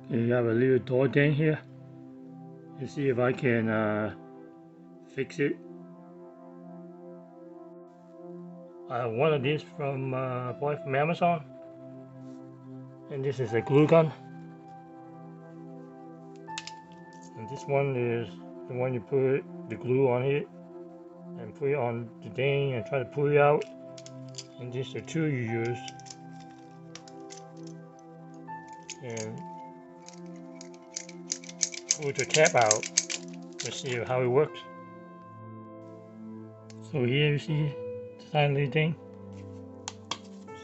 You have a little door dent here. Let's see if I can fix it. I have one of these from bought from Amazon, and this is a glue gun. And this one is the one you put the glue on it and put it on the dent and try to pull it out. And these are two you use. And pull the cap out. Let's see how it works. So here you see the tiny little thing.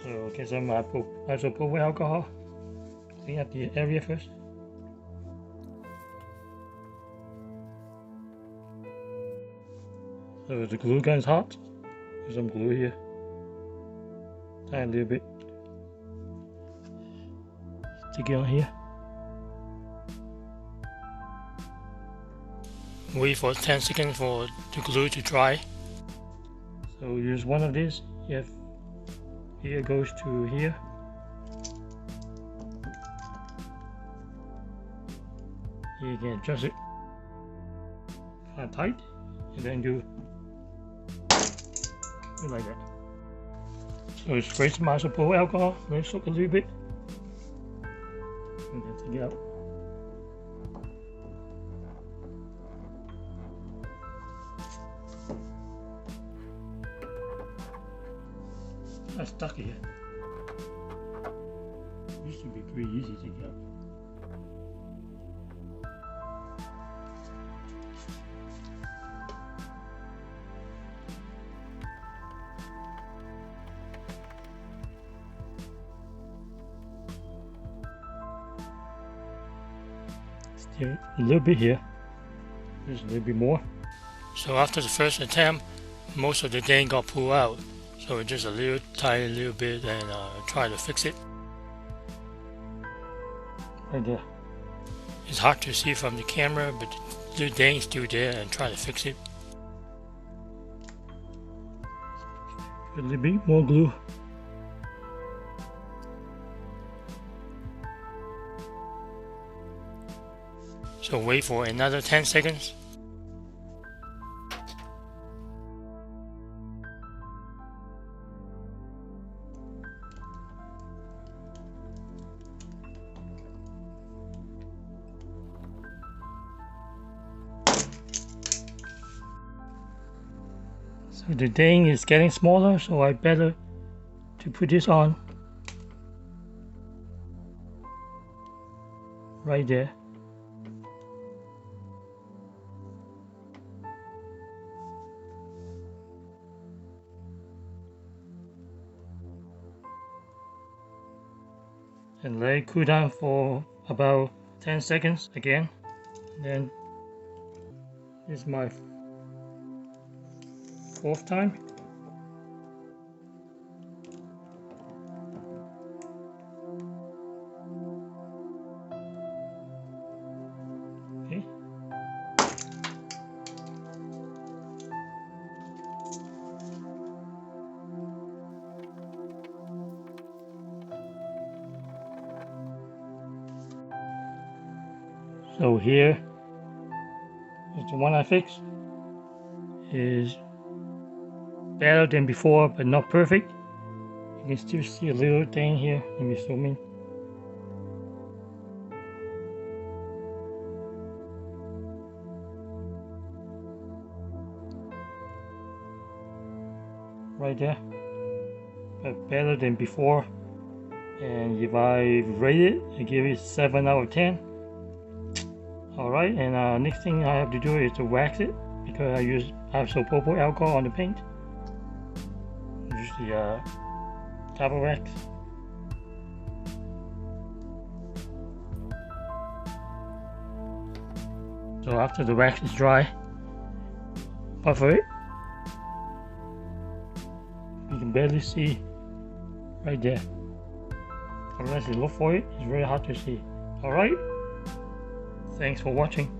So get some isopropyl alcohol. Clean up the area first. So the glue gun is hot. There's some glue here. Tiny little bit. Stick it on here. Wait for 10 seconds for the glue to dry. So use one of these. Here goes to here. Here you can adjust it kind of tight, and then do like that. So spray some isopropyl alcohol, let it soak a little bit, and then take it out. That's stuck here. This should be pretty easy to get out. Still a little bit here. There's a little bit more. So after the first attempt, most of the dent got pulled out. So just a little tiny little bit, and try to fix it. Right there. It's hard to see from the camera, but the dent is still there, and try to fix it. Put a little bit more glue. So wait for another 10 seconds. So the dent is getting smaller, so I better to put this on right there. And let it cool down for about 10 seconds again. And then this is my fourth time. Okay. So here is the one I fixed. Is better than before, but not perfect. You can still see a little thing here. Let me zoom in. Right there. But better than before. And if I rate it, I give it 7 out of 10. Alright, and next thing I have to do is to wax it, because I use isopropyl alcohol on the paint. Use the copper wax. So after the wax is dry, buffer it. You can barely see right there. Unless you look for it, it's very hard to see. Alright? Thanks for watching.